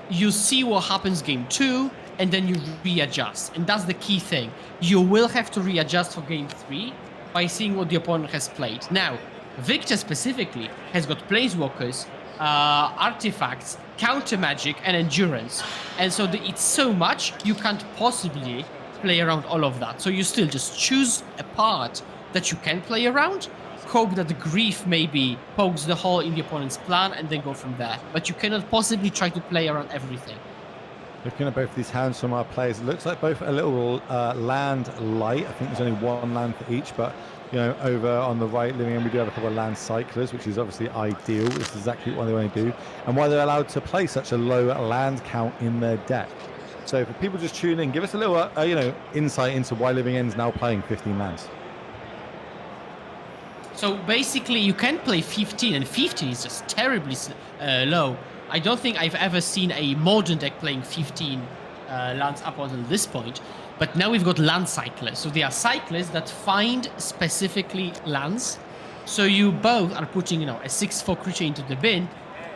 you see what happens game 2, and then you readjust. And that's the key thing. You will have to readjust for game 3 by seeing what the opponent has played. Now, Victor specifically has got Planeswalkers, artifacts, counter magic, and endurance. And so it's so much, you can't possibly play around all of that. So you still just choose a part that you can play around, hope that the grief maybe pokes the hole in the opponent's plan, and then go from there. But you cannot possibly try to play around everything. Looking at both these hands from our players, it looks like both a little land light. I think there's only 1 land for each, but over on the right, Living End, we do have a couple of land cyclers, which is obviously ideal. This is exactly what they want to do, and why they're allowed to play such a low land count in their deck. So for people just tuning in, give us a little insight into why Living End's now playing 15 lands. So basically, you can play 15, and 15 is just terribly low. I don't think I've ever seen a modern deck playing 15 lands up until this point. But now we've got land cyclers. So they are cyclers that find specifically lands. So you both are putting, a 6/4 creature into the bin,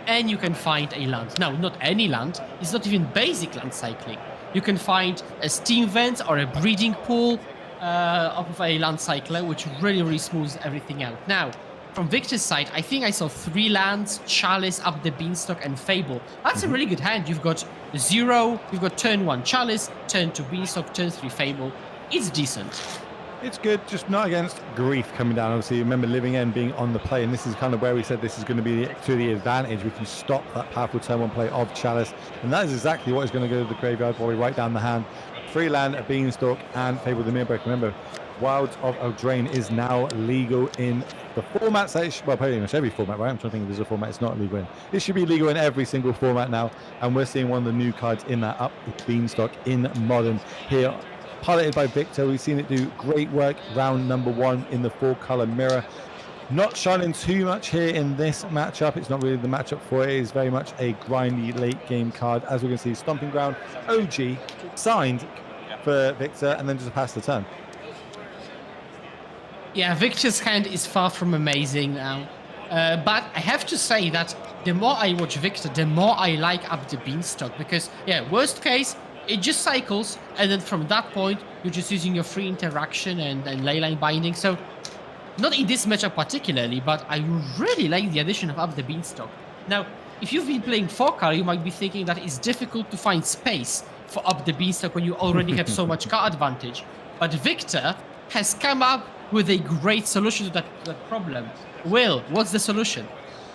and you can find a land. Now, not any land. It's not even basic land cycling. You can find a steam vent or a breeding pool off of a land cycler, which really, really smooths everything out. Now, from Victor's side, I think I saw 3 lands, Chalice, Up the Beanstalk, and Fable. That's a really good hand. You've got 0, you've got turn 1 Chalice, turn 2 Beanstalk, turn 3 Fable. It's decent. It's good, just not against Grief coming down. Obviously, remember Living End being on the play, and this is kind of where we said this is going to be to the advantage. We can stop that powerful turn 1 play of Chalice, and that is exactly what is going to go to the graveyard while we write down the hand. 3 land, a Beanstalk, and Fable the Mirror Breaker. Remember, Wilds of Eldraine is now legal in the formats that well, pretty much every format, right? I'm trying to think if there's a format it's not legal in. It should be legal in every single format now, and we're seeing one of the new cards in that Up Beanstalk in Modern here, piloted by Victor. We've seen it do great work round number 1 in the 4-color mirror. Not shining too much here in this matchup. It's not really the matchup for it. It is very much a grindy late game card. As we're going to see, Stomping Ground, OG, signed for Victor, and then just pass the turn. Yeah, Victor's hand is far from amazing now. But I have to say that the more I watch Victor, the more I like Up the Beanstalk. Because, yeah, worst case, it just cycles, and then from that point, you're just using your free interaction and leyline binding. So, not in this matchup particularly, but I really like the addition of Up the Beanstalk. Now, if you've been playing 4-color, you might be thinking that it's difficult to find space for Up the Beanstalk when you already have so much card advantage. But Victor has come up with a great solution to that problem. Will, what's the solution?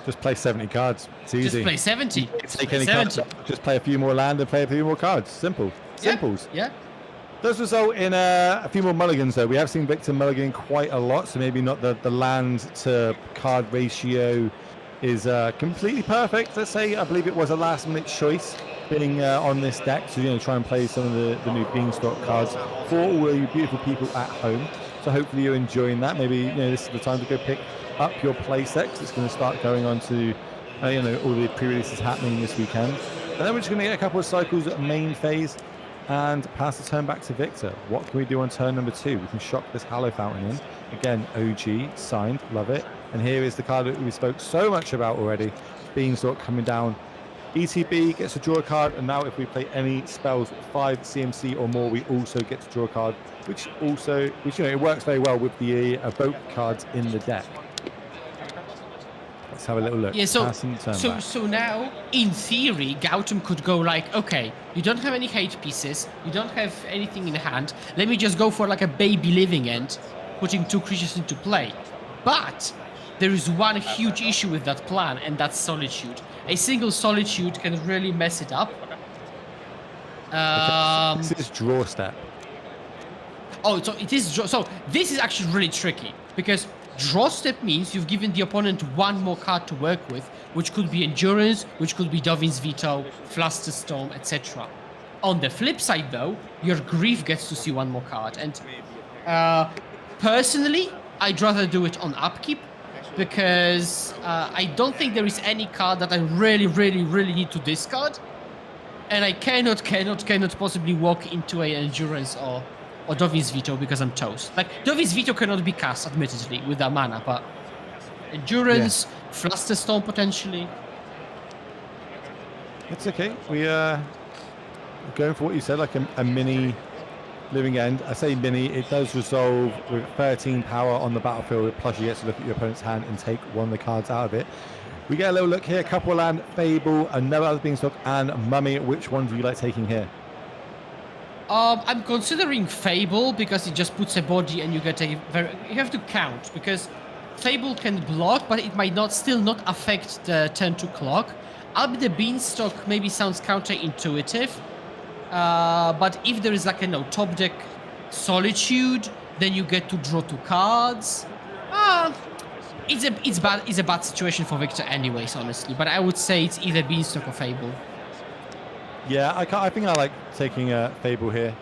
Just play 70 cards. It's easy. Just play 70. Take any cards. Just play a few more land and play a few more cards. Simple. Simples. Yeah. Does result in a few more mulligans, though. We have seen Victor mulligan quite a lot, so maybe not the land to card ratio is completely perfect. Let's say I believe it was a last-minute choice being on this deck to try and play some of the new Beanstalk cards for all of you beautiful people at home. So hopefully you're enjoying that. Maybe this is the time to go pick up your play set, 'cause it's going to start going on to all the pre-releases happening this weekend. And then we're just going to get a couple of cycles at main phase and pass the turn back to Victor. What can we do on turn number 2? We can shock this Hallow Fountain in. Again, OG, signed, love it. And here is the card that we spoke so much about already. Beanstalk coming down. ETB gets to draw a card, and now if we play any spells 5 CMC or more, we also get to draw a card, which it works very well with the evoke cards in the deck. Let's have a little look. Yeah, so now, in theory, Gautam could go like, okay, you don't have any hate pieces, you don't have anything in hand, let me just go for like a baby Living End, putting 2 creatures into play. But there is one huge issue with that plan, and that's Solitude. A single Solitude can really mess it up. This is draw step. Oh, so it is. So this is actually really tricky, because draw step means you've given the opponent 1 more card to work with, which could be Endurance, which could be Dovin's Veto, Flusterstorm, etc. On the flip side, though, your Grief gets to see 1 more card. And personally, I'd rather do it on upkeep, because I don't think there is any card that I really, really, really need to discard, and I cannot possibly walk into an Endurance or Dovin's Veto because I'm toast. Like, Dovin's Veto cannot be cast, admittedly, with that mana, but Endurance, Flusterstorm potentially. It's okay. We are going for what you said, like a mini Living End. I say mini, it does resolve with 13 power on the battlefield, plus you get to look at your opponent's hand and take 1 of the cards out of it. We get a little look here, couple of land, Fable, another other Beanstalk, and Mummy. Which one do you like taking here? I'm considering Fable, because it just puts a body and you get you have to count, because Fable can block, but it might still not affect the turn 2 clock. Up the Beanstalk maybe sounds counterintuitive. But if there is like a top deck Solitude, then you get to draw 2 cards. It's a bad situation for Victor anyways, honestly. But I would say it's either Beanstalk or Fable. Yeah, I think I like taking a Fable here.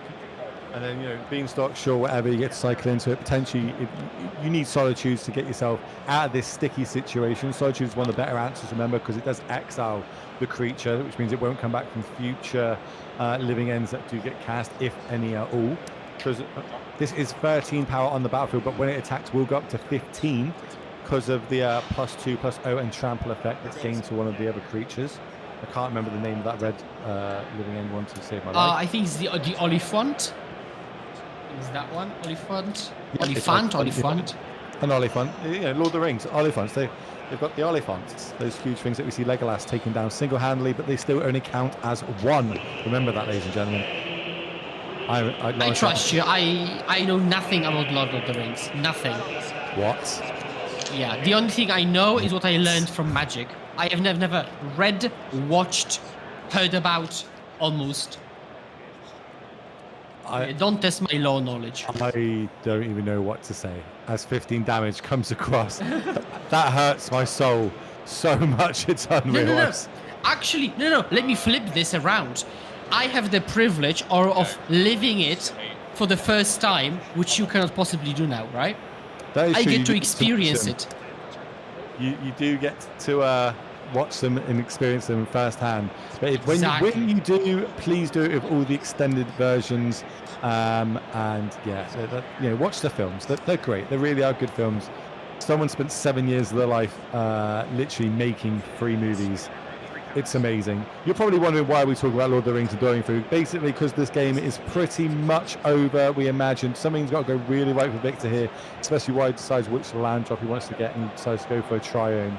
And then, you know, Beanstalk, sure, whatever, you get to cycle into it. Potentially, if you need Solitudes to get yourself out of this sticky situation. Solitude is one of the better answers, remember, because it does exile the creature, which means it won't come back from future living ends that do get cast, if any at all. Because this is 13 power on the battlefield, but when it attacks, will go up to 15 because of the +2/+0 and trample effect that's gained to one of the other creatures. I can't remember the name of that red living end one to save my life. I think it's the Oliphant. Is that one? Oliphant? Yeah, Oliphant? An Oliphant. You know, Lord of the Rings, Oliphants. They've got the Oliphants, those huge things that we see Legolas taking down single-handedly, but they still only count as one. Remember that, ladies and gentlemen. I trust you. I know nothing about Lord of the Rings. Nothing. What? Yeah, the only thing I know is what I learned from Magic. I have never read, watched, heard about, almost. Don't test my law knowledge. I don't even know what to say. As 15 damage comes across, that hurts my soul so much. It's unreal. No. Actually, no. Let me flip this around. I have the privilege of living it for the first time, which you cannot possibly do now, right? I get to experience it. You do get to watch them and experience them firsthand. But when you do, please do it with all the extended versions. And yeah, you know, watch the films. They're great. They really are good films. Someone spent 7 years of their life literally making 3 movies. It's amazing. You're probably wondering why we talk about Lord of the Rings and going through. Basically, because this game is pretty much over. We imagine something's got to go really right for Victor here, especially why he decides which land drop he wants to get and he decides to go for a triome.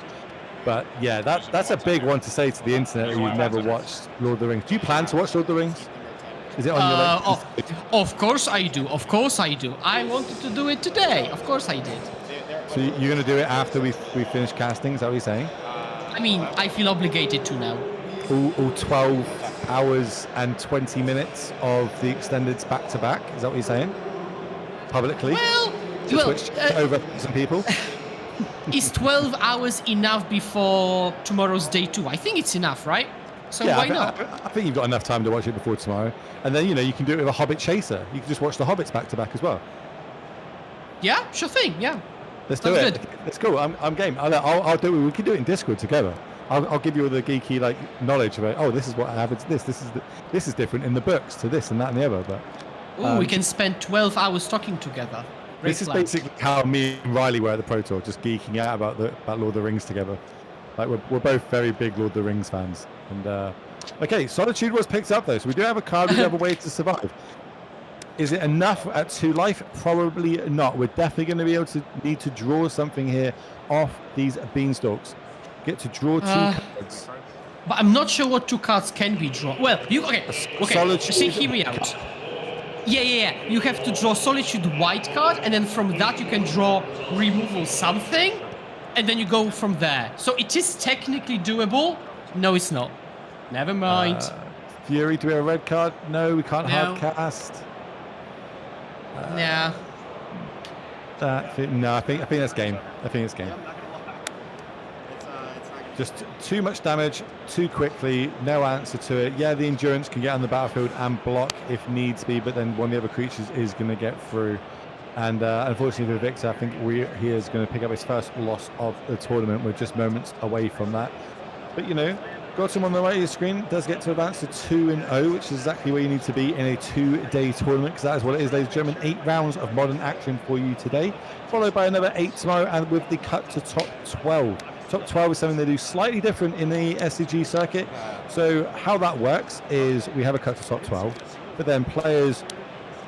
But yeah, that's a big one to say to the internet that you've never watched Lord of the Rings. Do you plan to watch Lord of the Rings? Is it on your list? Of course I do. Of course I do. I wanted to do it today. Of course I did. So you're going to do it after we finish casting? Is that what you're saying? I mean, I feel obligated to now. All 12 hours and 20 minutes of the extendeds back to back. Is that what you're saying? Publicly? Well, switch over some people. Is 12 hours enough before tomorrow's day 2? I think it's enough, right? So yeah, why not? I think you've got enough time to watch it before tomorrow. And then, you know, you can do it with a Hobbit chaser. You can just watch the Hobbits back to back as well. Yeah, sure thing. Yeah. Let's do it. Let's go. I'm game. I'll do it. We can do it in Discord together. I'll give you all the geeky knowledge about. Oh, this is what happens. This is different in the books to this and that and the other. But we can spend 12 hours talking together. This is basically how me and Riley were at the Pro Tour, just geeking out about Lord of the Rings together. Like we're both very big Lord of the Rings fans. And okay, Solitude was picked up though, so we do have a card. We do have a way to survive. Is it enough at 2 life? Probably not. We're definitely going to be able to need to draw something here off these Beanstalks. Get to draw 2 cards. But I'm not sure what 2 cards can be drawn. Well, okay. Solitude. See, hear me out. Yeah. You have to draw Solitude white card, and then from that you can draw removal something, and then you go from there. So it is technically doable. No, it's not. Never mind. Fury, do we have a red card? No, we can't hard cast. Yeah. No, I think that's game. I think it's game. Just too much damage, too quickly, no answer to it. Yeah, the endurance can get on the battlefield and block if needs be, but then one of the other creatures is going to get through. And unfortunately for Victor, I think he is going to pick up his first loss of the tournament. We're just moments away from that. But, you know, got him on the right of your screen. Does get to advance to 2-0, which is exactly where you need to be in a 2-day tournament, because that is what it is, ladies and gentlemen. 8 rounds of modern action for you today, followed by another 8 tomorrow, and with the cut to top 12. Top 12 is something they do slightly different in the SCG circuit. So how that works is we have a cut to top 12, but then players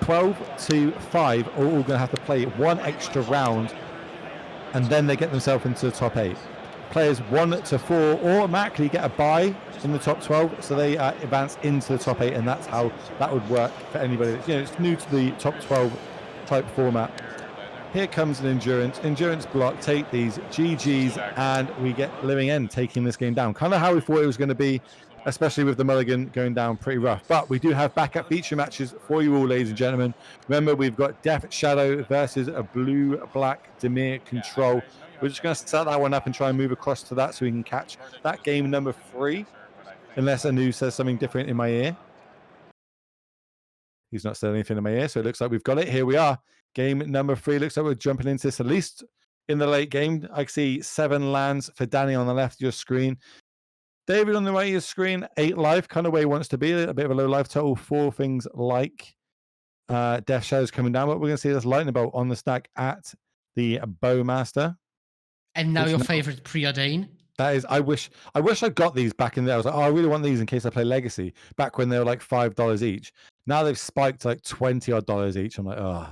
12 to 5 are all going to have to play 1 extra round, and then they get themselves into the top 8. Players 1 to 4 automatically get a bye in the top 12, so they advance into the top 8, and that's how that would work for anybody that's, you know, it's new to the top 12 type format. Here comes an endurance block, take these GGs, and we get Living End taking this game down. Kind of how we thought it was going to be, especially with the mulligan going down pretty rough. But we do have backup feature matches for you all, ladies and gentlemen. Remember, we've got Death Shadow versus a blue-black Dimir Control. We're just going to set that one up and try and move across to that so we can catch that game number 3, unless Anu says something different in my ear. He's not saying anything in my ear, so it looks like we've got it. Here we are. Game number 3. Looks like we're jumping into this at least in the late game. I see 7 lands for Danny on the left of your screen. David on the right of your screen, 8 life, kind of where he wants to be. A bit of a low life total. 4 things like Death Shadows coming down, but we're going to see this Lightning Bolt on the stack at the Bowmaster. And now your favorite Preordain. That is, I wish I got these back in there. I was like, oh, I really want these in case I play Legacy. Back when they were like $5 each. Now they've spiked to like $20 each. I'm like, oh,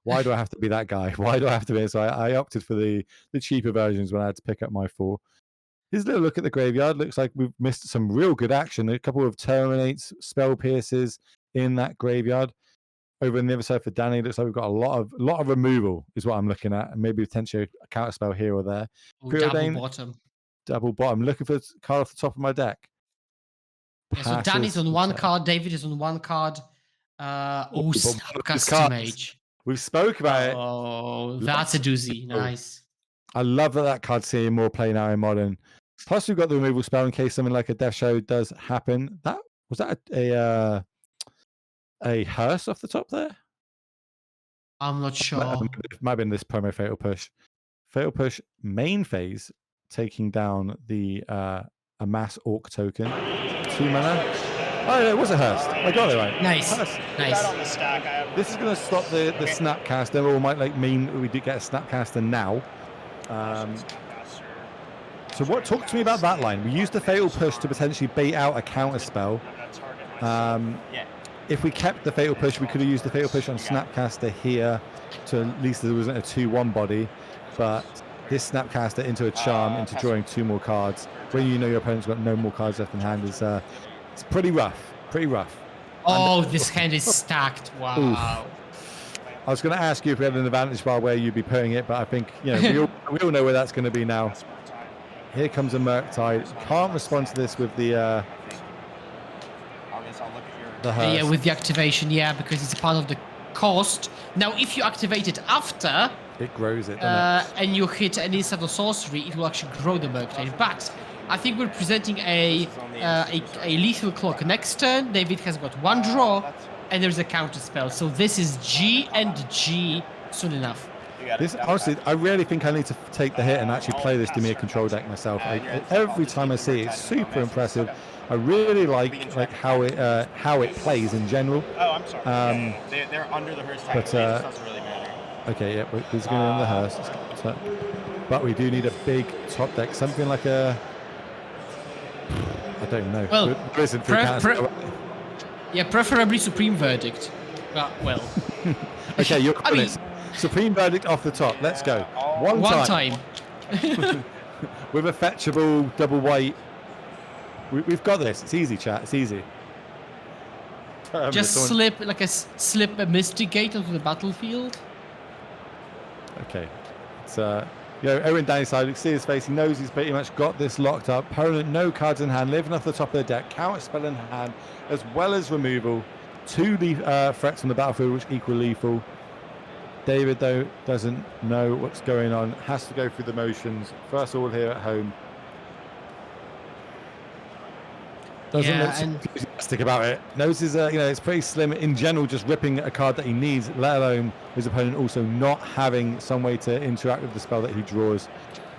why do I have to be that guy? Why do I have to be? So I opted for the cheaper versions when I had to pick up my 4. Here's a little look at the graveyard. Looks like we've missed some real good action. A couple of Terminates, Spell Pierces in that graveyard. Over on the other side for Danny, looks like we've got a lot of removal is what I'm looking at, and maybe potentially a counter spell here or there. Double bottom. Looking for a card off the top of my deck. Yeah, so Danny's on 1 card, David is on 1 card. Snapcaster Mage. We've spoke about it. Oh, that's a doozy. Nice. I love that card's seeing more play now in Modern. Plus, we've got the removal spell in case something like a Death Shadow does happen. Was that a hearse off the top there? I'm not sure. It might have been this promo Fatal Push. Fatal Push main phase, taking down the Amass Orc token. 2 mana. Oh, no, it was a hearse. I got it right. Nice. Nice. This is going to stop the Snapcaster, or might mean we do get a Snapcaster now. So talk to me about that line. We used the Fatal Push to potentially bait out a counter spell. If we kept the Fatal Push, we could have used the Fatal Push on Snapcaster here, so at least there wasn't a 2-1 body. But this Snapcaster into a Charm, into drawing 2 more cards, when you know your opponent's got no more cards left in hand, is it's pretty rough. Pretty rough. Oh, this hand is stacked. Wow. Oof. I was going to ask you if we had an advantage bar where you'd be putting it, but I think we all know where that's going to be now. Here comes a Murktide. Can't respond to this with the hearse. Yeah, with the activation, because it's part of the cost. Now, if you activate it after, it grows it, doesn't it? And you hit an instant or sorcery, it will actually grow the Murktide. But I think we're presenting a lethal clock next turn. David has got 1 draw, and there's a counter spell. So this is G and G soon enough. Honestly, I really think I need to take the hit and actually play this Dimir control deck myself. Every time I see it, it's super impressive. I really like how it plays in general. Oh, I'm sorry. They're under the hearse tag. But doesn't really matter. Okay, yeah, he's going on the hearse. But we do need a big top deck, something like a. I don't know. Well, preferably Supreme Verdict. Well. Okay, you're calling it. Supreme Verdict off the top. Let's go. One time. With a fetchable double white. We've got this. It's easy, chat. It's easy. Just slip a Mystic Gate onto the battlefield. Okay. It's Owen Danny's side. You can see his face. He knows he's pretty much got this locked up. Opponent, no cards in hand, living off the top of the deck. Counter spell in hand, as well as removal. 2 threats on the battlefield, which equal lethal. David, though, doesn't know what's going on. Has to go through the motions. First of all, here at home. Doesn't look enthusiastic about it. Notices, it's pretty slim in general, just ripping a card that he needs, let alone his opponent also not having some way to interact with the spell that he draws.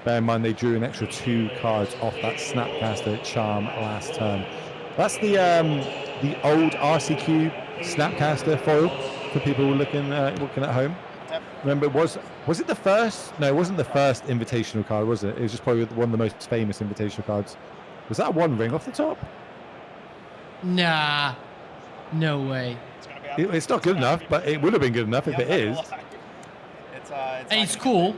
Bear in mind, they drew an extra 2 cards off that Snapcaster Charm last turn. That's the old RCQ Snapcaster foil for people looking at home. Remember, was it the first? No, it wasn't the first invitational card, was it? It was just probably one of the most famous invitational cards. Was that 1 ring off the top? Nah, no way. It's not good enough, but it would have been good enough if it is. And it's cool.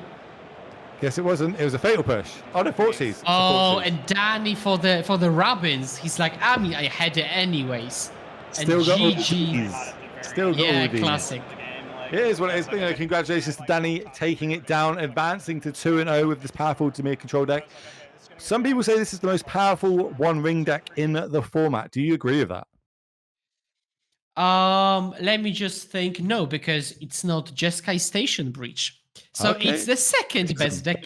Yes, it wasn't. It was a Fatal Push. Oh, no, Fortsies. Oh, and Danny for the Robins. He's like, I had it anyways. Still got GG's. Still got all these. Classic. It is what it is. Congratulations to Danny taking it down, advancing to 2-0 with this powerful Dimir control deck. Some people say this is the most powerful 1-ring deck in the format. Do you agree with that? Let me just think. No, because it's not Jeskai Station Breach. So it's the second best deck.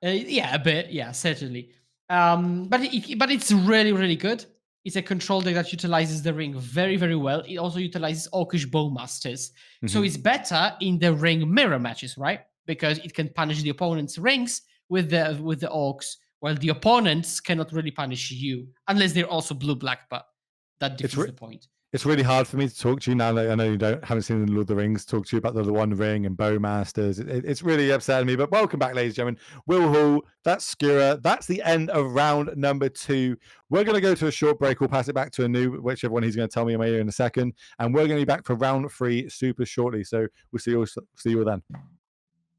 Yeah, a bit. Yeah, certainly. But it's really, really good. It's a control deck that utilizes the ring very, very well. It also utilizes Orcish Bowmasters. So it's better in the ring mirror matches, right? Because it can punish the opponent's rings with the orcs, while the opponents cannot really punish you, unless they're also blue-black, but that defeats the point. It's really hard for me to talk to you now that I know you haven't seen the Lord of the Rings, talk to you about the One Ring and Bowmasters. It's really upsetting me, but welcome back, ladies and gentlemen. Will Hall, that's Skewer. That's the end of round number 2. We're going to go to a short break. We'll pass it back to Anu, whichever one he's going to tell me in my ear in a second. And we're going to be back for round 3 super shortly. So we'll see you all then.